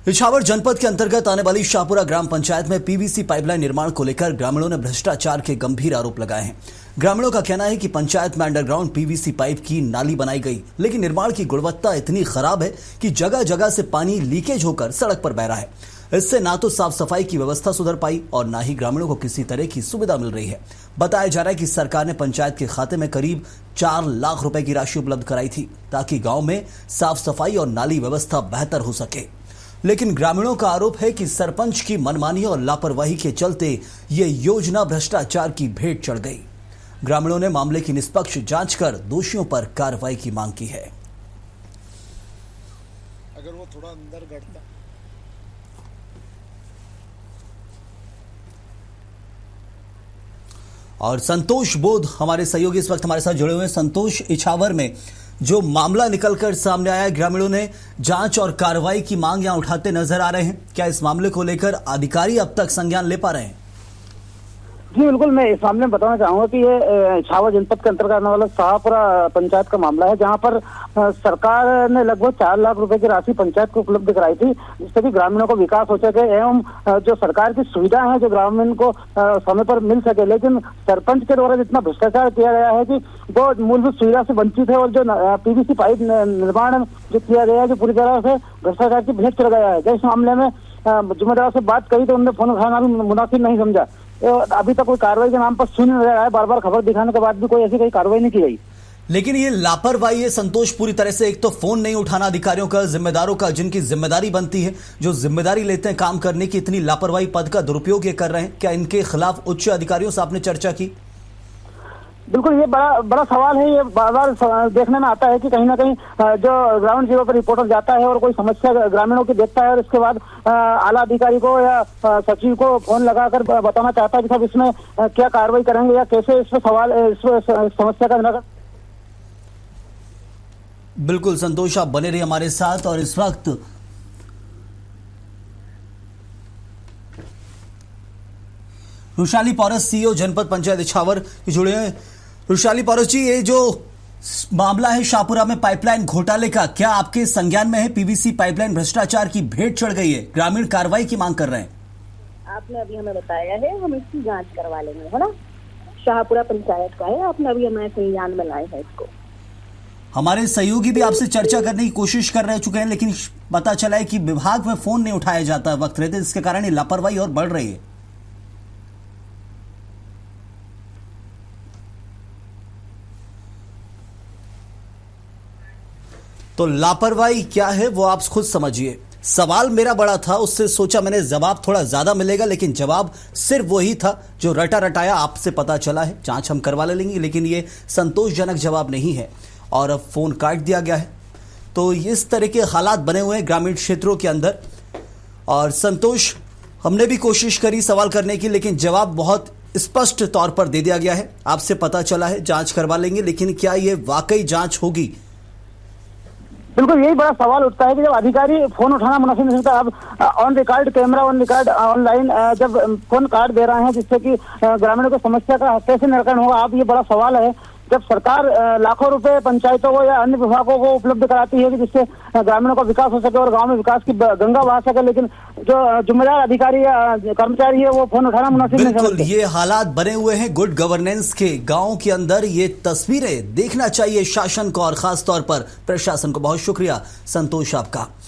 इछावर जनपद के अंतर्गत आने वाली शाहपुरा ग्राम पंचायत में पीवीसी पाइपलाइन निर्माण को लेकर ग्रामीणों ने भ्रष्टाचार के गंभीर आरोप लगाए हैं। ग्रामीणों का कहना है कि पंचायत में अंडरग्राउंड पीवीसी पाइप की नाली बनाई गई, लेकिन निर्माण की गुणवत्ता इतनी खराब है कि जगह जगह से पानी लीकेज होकर सड़क पर बह रहा है। इससे ना तो साफ सफाई की व्यवस्था सुधर पाई और ना ही ग्रामीणों को किसी तरह की सुविधा मिल रही है। बताया जा रहा है कि सरकार ने पंचायत के खाते में करीब 4 लाख रुपए की राशि उपलब्ध कराई थी ताकि गांव में साफ सफाई और नाली व्यवस्था बेहतर हो सके, लेकिन ग्रामीणों का आरोप है कि सरपंच की मनमानी और लापरवाही के चलते ये योजना भ्रष्टाचार की भेंट चढ़ गई। ग्रामीणों ने मामले की निष्पक्ष जांच कर दोषियों पर कार्रवाई की मांग की है। अगर वो थोड़ा अंदर गढ़ता और संतोष बोध हमारे सहयोगी इस वक्त हमारे साथ जुड़े हुए हैं। संतोष, इछावर में जो मामला निकलकर सामने आया है, ग्रामीणों ने जांच और कार्रवाई की मांग यहां उठाते नजर आ रहे हैं। क्या इस मामले को लेकर अधिकारी अब तक संज्ञान ले पा रहे हैं? जी बिल्कुल, मैं इस मामले में बताना चाहूंगा कि ये इछावर जनपद के अंतर्गत आने वाला शाहपुरा पंचायत का मामला है, जहां पर सरकार ने लगभग 4 लाख रुपए की राशि पंचायत को उपलब्ध कराई थी, जिससे कि ग्रामीणों को विकास हो सके एवं जो सरकार की सुविधा है जो ग्रामीण को समय पर मिल सके। लेकिन सरपंच के द्वारा जितना भ्रष्टाचार किया गया है कि वो मूलभूत सुविधा से वंचित है और जो पीवीसी पाइप निर्माण जो किया गया है जो पूरी तरह से भ्रष्टाचार की भेंट चढ़ गया है। जब इस मामले में जिम्मेदार से बात करी तो उन्होंने फोन उठाना भी मुनासिब नहीं समझा। अभी तक कोई कार्रवाई के नाम पर सुन नहीं रहा है, बार बार खबर दिखाने के बाद भी कोई ऐसी कोई कार्रवाई नहीं की गई। लेकिन ये लापरवाही है संतोष पूरी तरह से। एक तो फोन नहीं उठाना अधिकारियों का, जिम्मेदारों का, जिनकी जिम्मेदारी बनती है, जो जिम्मेदारी लेते हैं काम करने की, इतनी लापरवाही, पद का दुरुपयोग ये कर रहे हैं। क्या इनके खिलाफ उच्च अधिकारियों से आपने चर्चा की? बिल्कुल, ये बड़ा सवाल है। ये बार बार देखने में आता है कि कहीं ना कहीं जो ग्राउंड जीरो पर रिपोर्टर जाता है और कोई समस्या ग्रामीणों की देखता है और इसके बाद आला अधिकारी को या सचिव को फोन लगाकर बताना चाहता है कि साहब इसमें क्या कार्रवाई करेंगे या कैसे इस समस्या का निराकरण। बिल्कुल संतोष, आप बने रहिए हमारे साथ। और इस वक्त रुशाली पौरस, सीईओ जनपद पंचायत इछावर जुड़े हैं। रुशाली पौरस जी, ये जो मामला है शाहपुरा में पाइपलाइन घोटाले का, क्या आपके संज्ञान में है? पीवीसी पाइपलाइन भ्रष्टाचार की भेंट चढ़ गई है, ग्रामीण कार्रवाई की मांग कर रहे हैं। आपने अभी हमें बताया है, हम इसकी जांच करवा लेंगे, है ना। शाहपुरा पंचायत का है, आपने अभी हमारे संज्ञान में लाए हैं इसको। हमारे सहयोगी भी आपसे चर्चा करने की कोशिश कर रह चुके हैं, लेकिन पता चला है कि विभाग में फोन नहीं उठाया जाता वक्त रहते, जिसके कारण ये लापरवाही और बढ़ रही है। तो लापरवाही क्या है वो आप खुद समझिए। सवाल मेरा बड़ा था, उससे सोचा मैंने जवाब थोड़ा ज्यादा मिलेगा, लेकिन जवाब सिर्फ वही था जो रटा रटाया आपसे पता चला है। जांच हम करवा लेंगे, लेकिन ये संतोषजनक जवाब नहीं है और अब फोन काट दिया गया है। तो इस तरह के हालात बने हुए हैं ग्रामीण क्षेत्रों के अंदर। और संतोष, हमने भी कोशिश करी सवाल करने की, लेकिन जवाब बहुत स्पष्ट तौर पर दे दिया गया है। आपसे पता चला है, जांच करवा लेंगे, लेकिन क्या ये वाकई जांच होगी? बिल्कुल, यही बड़ा सवाल उठता है कि जब अधिकारी फोन उठाना मुनासिब नहीं होता, अब on record camera, on record online जब फोन काट दे रहे हैं, जिससे कि ग्रामीणों को समस्या का कैसे निराकरण होगा, अब ये बड़ा सवाल है। जब सरकार लाखों रुपए पंचायतों को या अन्य विभागों को उपलब्ध कराती है कि जिससे ग्रामीणों का विकास हो सके और गांव में विकास की गंगा बहा सके, लेकिन जो जिम्मेदार अधिकारी या कर्मचारी है वो फोन उठाना मुनासिब नहीं समझते। ये हालात बने हुए हैं गुड गवर्नेंस के। गांव के अंदर ये तस्वीरें देखना चाहिए शासन को और खास तौर पर प्रशासन को। बहुत शुक्रिया संतोष आपका।